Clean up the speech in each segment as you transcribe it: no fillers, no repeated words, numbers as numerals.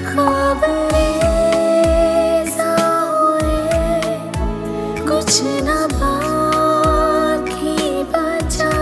ख्वाब रेज़ा हुए, कुछ न बाकी बचा।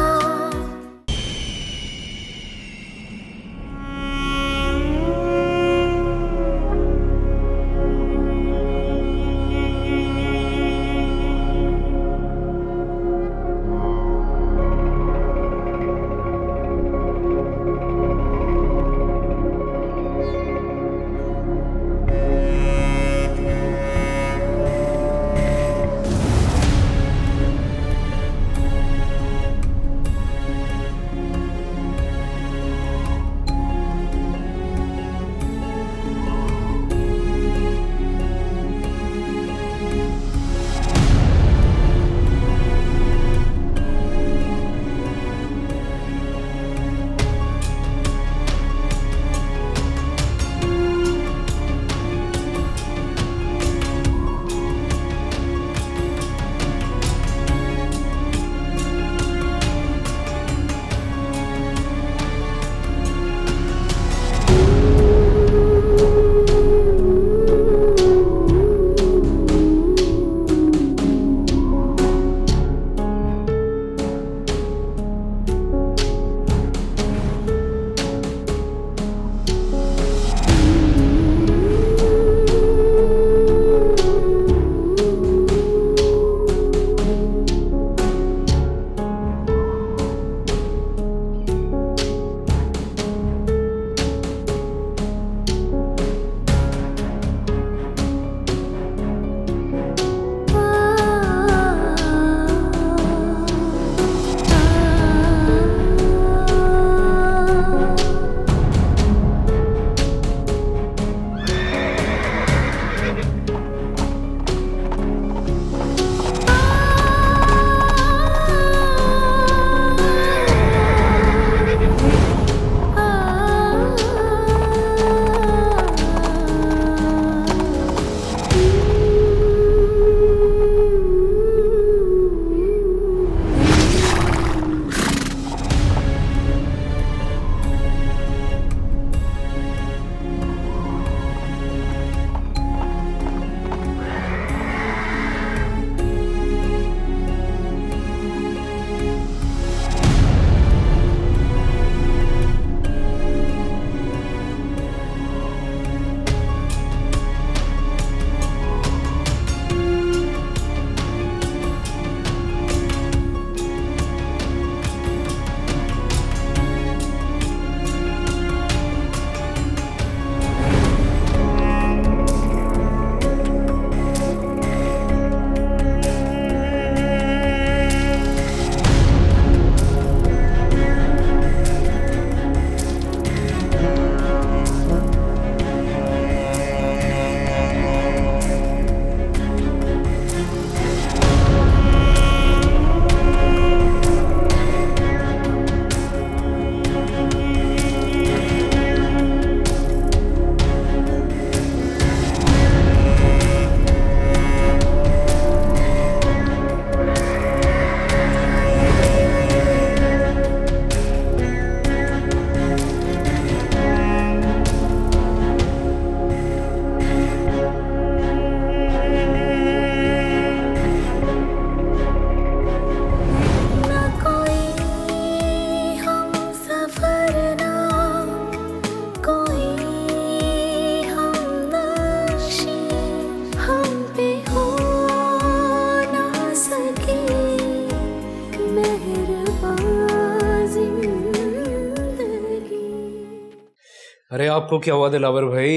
अरे आपको क्या हुआ दिलावर भाई,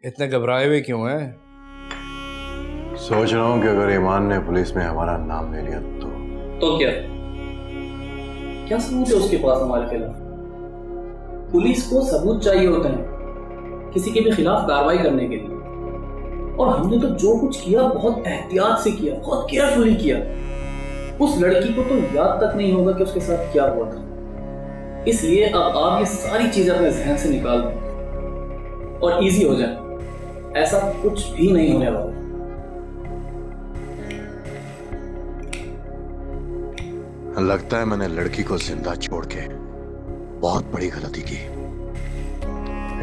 इतने घबराए हुए क्यों हैं? सोच रहा हूँ कि अगर ईमान ने पुलिस में हमारा नाम ले लिया तो क्या क्या सबूत है उसके पास हमारे खिलाफ? पुलिस को सबूत चाहिए होते हैं किसी के भी खिलाफ कार्रवाई करने के लिए, और हमने तो जो कुछ किया बहुत एहतियात से किया, बहुत केयरफुली किया। उस लड़की को तो याद तक नहीं होगा कि उसके साथ क्या हुआ था, इसलिए अब आप ये सारी चीजें अपने जहन से निकाल दें और इजी हो जाए। ऐसा कुछ भी नहीं होने वाला। लगता है मैंने लड़की को जिंदा छोड़ के बहुत बड़ी गलती की।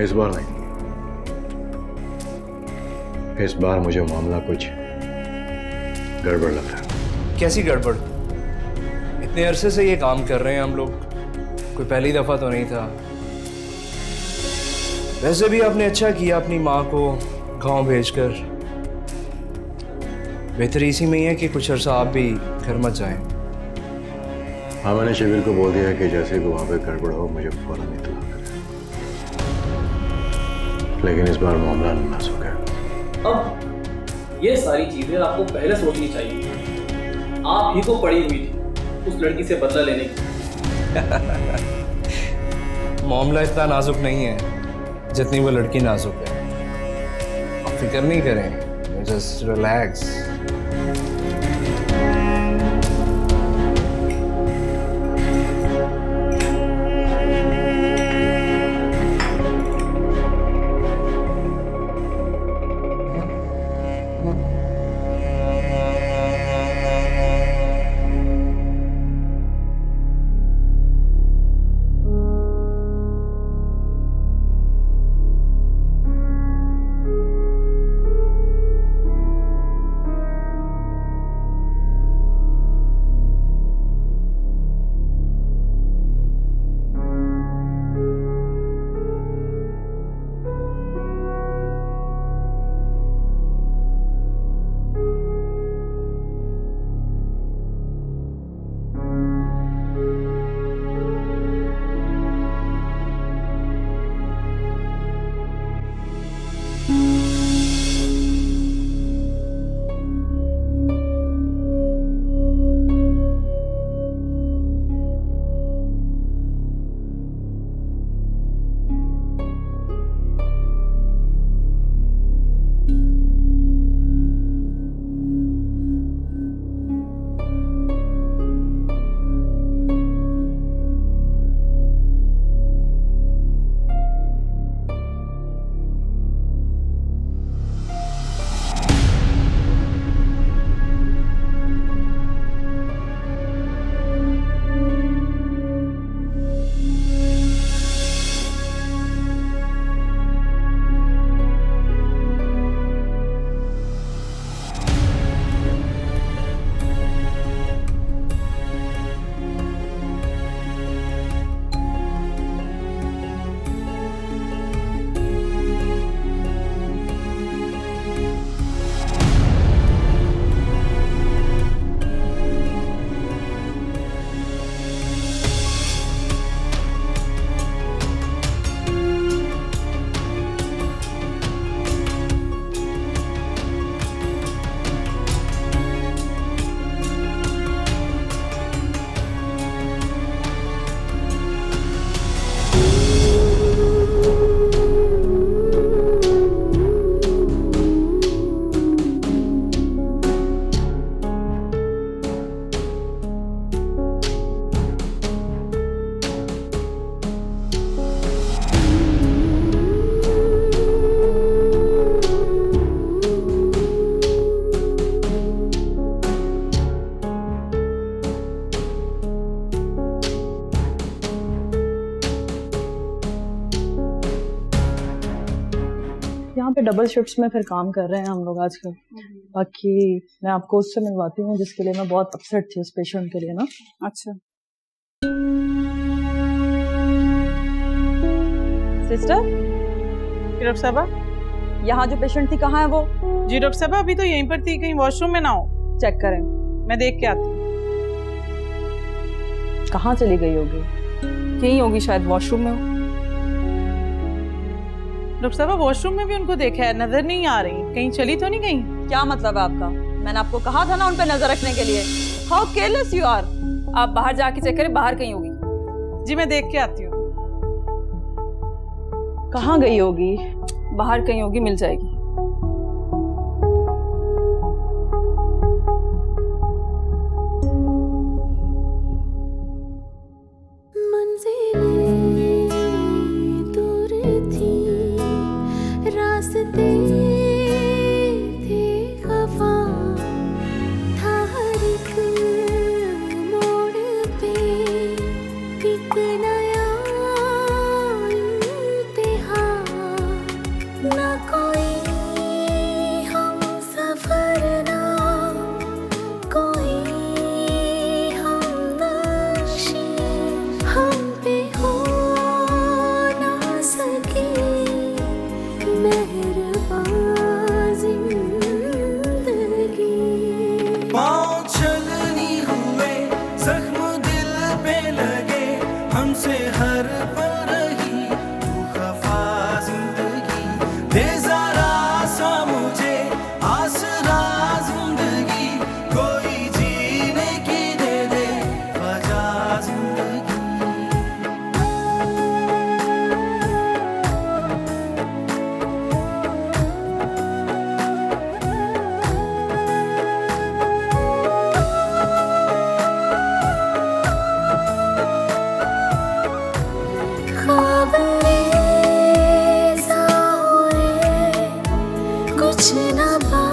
इस बार नहीं, इस बार मुझे मामला कुछ गड़बड़ लग रहा है। कैसी गड़बड़? इतने अरसे से ये काम कर रहे हैं हम लोग, कोई पहली दफा तो नहीं था। वैसे भी आपने अच्छा किया अपनी माँ को गांव भेजकर। बेहतर इसी में ही है कि कुछ अरसा आप भी घर मत जाएं। हाँ, मैंने शिविर को बोल दिया कि जैसे भी वहाँ पे गड़बड़ हो मुझे फौरन इत्तला करे। लेकिन इस बार मामला नाजुक है। अब ये सारी चीजें आपको पहले सोचनी चाहिए। आप ही को पड़ी हुई थी उस लड़की से बदला लेने की। मामला इतना नाजुक नहीं है जितनी वो लड़की नाजुक है। आप फिक्र नहीं करें, जस्ट रिलैक्स। यहाँ पे डबल शिफ्ट्स में फिर काम कर रहे हैं हम लोग आजकल। बाकी मैं आपको उससे मिलवाती हूँ जिसके लिए मैं बहुत अपसेट थी उस पेशेंट के लिए ना। अच्छा सिस्टर, डॉक्टर साहबा, यहाँ जो पेशेंट थी कहाँ है वो? जी डॉक्टर साहबा, अभी तो यहीं पर थी, कहीं वॉशरूम में ना हो। चेक करें। मैं देख के आती हूँ। कहाँ चली गई होगी? यही होगी शायद, वॉशरूम में हो। डॉक्टर साहबा, वॉशरूम में भी उनको देखा है, नजर नहीं आ रही, कहीं चली तो नहीं गई? क्या मतलब है आपका? मैंने आपको कहा था ना उन पे नजर रखने के लिए। How careless you are. आप बाहर जाके चेक करें, बाहर कहीं होगी। जी मैं देख के आती हूँ। कहाँ गई होगी? बाहर कहीं होगी, मिल जाएगी। मेहरबान जिंदगी पाँव छलनी हुए जख्म दिल पे लगे हमसे हर पल रही तू खफा जिंदगी दे जरा सा मुझे आसरा जिंदगी कोई जीने की दे दे वजह जिंदगी ख्वाब रेज़ा हुए कुछ न बाकी